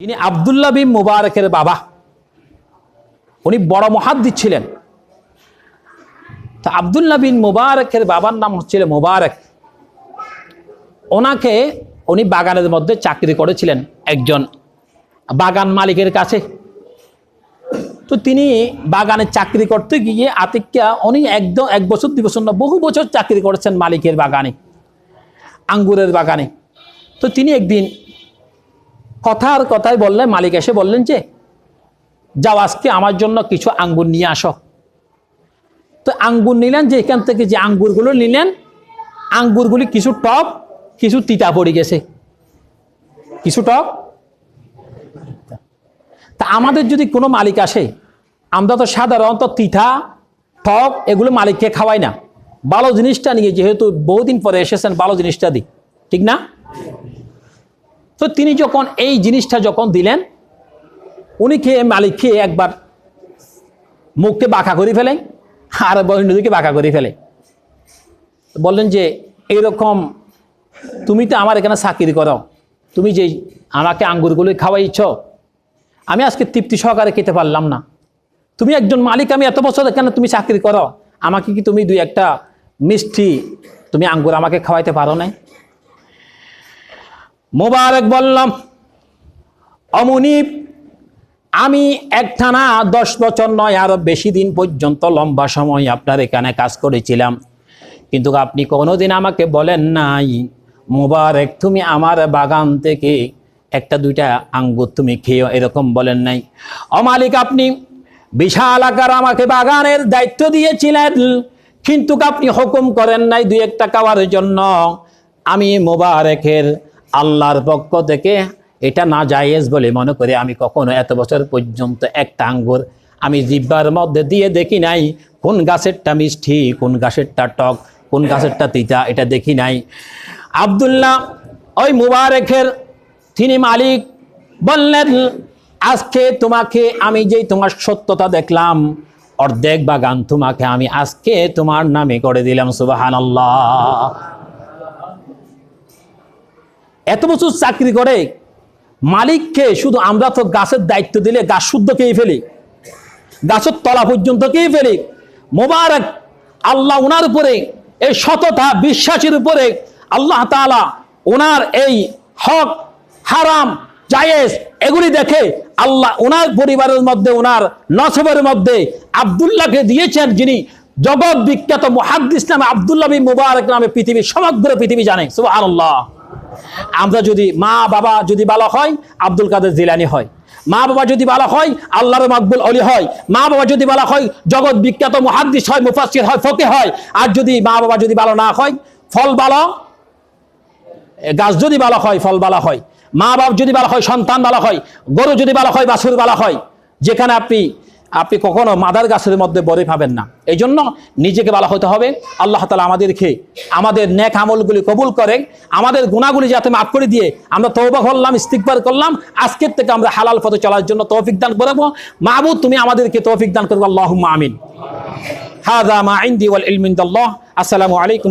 ইনি আব্দুল্লাহ বিন মুবারকের বাবা, উনি বড় মুহাদ্দিস ছিলেন। তো আব্দুল্লাহ বিন মুবারকের বাবার নাম হচ্ছিল মুবারক। ওনাকে উনি বাগানের মধ্যে চাকরি করেছিলেন একজন বাগান মালিকের কাছে। তো তিনি বাগানে চাকরি করতে গিয়ে আতিক্যা উনি একদম 1 বছর 2 বছর না, বহু বছর চাকরি করেছেন মালিকের বাগানে, আঙ্গুরের বাগানে। তো তিনি একদিন কথায় বললেন, মালিক এসে বললেন যে যাও আজকে আমার জন্য কিছু আঙ্গুর নিয়ে আসো। তো আঙ্গুর নিলেন, যে এখান থেকে যে আঙ্গুরগুলো নিলেন, আঙ্গুরগুলি কিছু টক কিছু তিতা পড়ে গেছে, কিছু টক। তা আমাদের যদি কোনো মালিক আসে, আমরা তো সাধারণত তিতা টক এগুলো মালিককে খাওয়াই না, ভালো জিনিসটা নিয়ে, যেহেতু বহুদিন পরে এসেছেন ভালো জিনিসটা দিই, ঠিক না? তো তিনি যখন এই জিনিসটা যখন দিলেন, উনি খেয়ে মালিক খেয়ে একবার মুখকে বাঁকা করে ফেলে আর অন্যদিকে বাঁকা করে ফেলে। বললেন যে এইরকম তুমি তো আমার এখানে চাকরি করো, তুমি যে আমাকে আঙ্গুরগুলো খাওয়াইছ, আমি আজকে তৃপ্তি সহকারে খেতে পারলাম না। তুমি একজন মালিক, আমি এত বছর এখানে তুমি চাকরি করো, আমাকে কি তুমি 2-1টা মিষ্টি তুমি আঙ্গুর আমাকে খাওয়াইতে পারো নাই? মোবারক বললাম, অমুনিব আমি একটানা 10 বছর নয়, আরো বেশি দিন পর্যন্ত লম্বা সময় আপনার এখানে কাজ করেছিলাম, কিন্তু আপনি কোনোদিন আমাকে বলেন নাই মোবারক তুমি আমার বাগান থেকে 1-2টা আঙ্গুর তুমি খেয়েও, এরকম বলেন নাই। ও মালিক, আপনি বিশাল আকার আমাকে বাগানের দায়িত্ব দিয়েছিলেন, কিন্তু আপনি হুকুম করেন নাই 2-1টা খাওয়ার জন্য। আমি মোবারকের আল্লাহর পক্ষ থেকে এটা না জায়েজ বলে মনে করে আমি কখনো এত বছর পর্যন্ত একটা আঙ্গুর আমি জিহ্বার মধ্যে দিয়ে দেখি নাই কোন গাছেরটা মিষ্টি, কোন গাছেরটা টক, কোন গাছেরটা তিতা, এটা দেখি নাই। আব্দুল্লাহ ওই মুবারকের তিনি মালিক বললেন, আজকে তোমাকে আমি যেই তোমার সত্যতা দেখলাম, অর্ধেক বাগান তোমাকে আমি আজকে তোমার নামে করে দিলাম। সুবহানাল্লাহ। এত বছর চাকরি করে মালিককে শুধু আমরা তো গাছের দায়িত্ব দিলে গাছ শুদ্ধ খেয়ে ফেলি, গাছের তলা পর্যন্ত খেয়ে ফেলি। মোবারক আল্লাহ ওনার উপরে এই সততা বিশ্বাসের উপরে আল্লাহ তাআলা ওনার এই হক হারাম জায়েজ এগুলি দেখে আল্লাহ ওনার পরিবারের মধ্যে, ওনার নসবের মধ্যে আব্দুল্লাহকে দিয়েছেন, যিনি জগৎ বিখ্যাত মুহাদ্দিস নামে আব্দুল্লাহ বিন মুবারক নামে পৃথিবী সমগ্র পৃথিবী জানে। সুবহানাল্লাহ। আমরা যদি মা বাবা যদি ভালো হয়, আব্দুল কাদের জিলানী হয়। মা বাবা যদি ভালো হয়, আল্লাহর মাকবুল ওলি হয়। মা বাবা যদি ভালো হয়, জগৎ বিখ্যাত মুহাদ্দিস হয়, মুফাসসির হয়, ফকিহ হয়। আর যদি মা বাবা যদি ভালো না হয়, ফল ভালো, গাছ যদি ভালো হয় ফল ভালো হয়, মা বাবা যদি ভালো হয় সন্তান ভালো হয়, গরু যদি ভালো হয় বাছুর ভালো হয়। যেখানে আপনি কখনো মাদার গাছের মধ্যে বরে পাবেন না। এই জন্য নিজেকে ভালো হতে হবে। আল্লাহ তাআলা আমাদেরকে আমাদের নেক আমলগুলি কবুল করে, আমাদের গুনাহগুলি যাতে মাফ করে দিয়ে আমরা তওবা করলাম, ইস্তিগফার করলাম, আজকের থেকে আমরা হালাল পথে চলার জন্য তৌফিক দান করবো। মাবুদ তুমি আমাদেরকে তৌফিক দান করবে। আল্লাহুম্মা আমিন। হাযা মা ইনদি ওয়াল ইলমু ইনদাল্লাহ। আসসালামু আলাইকুম।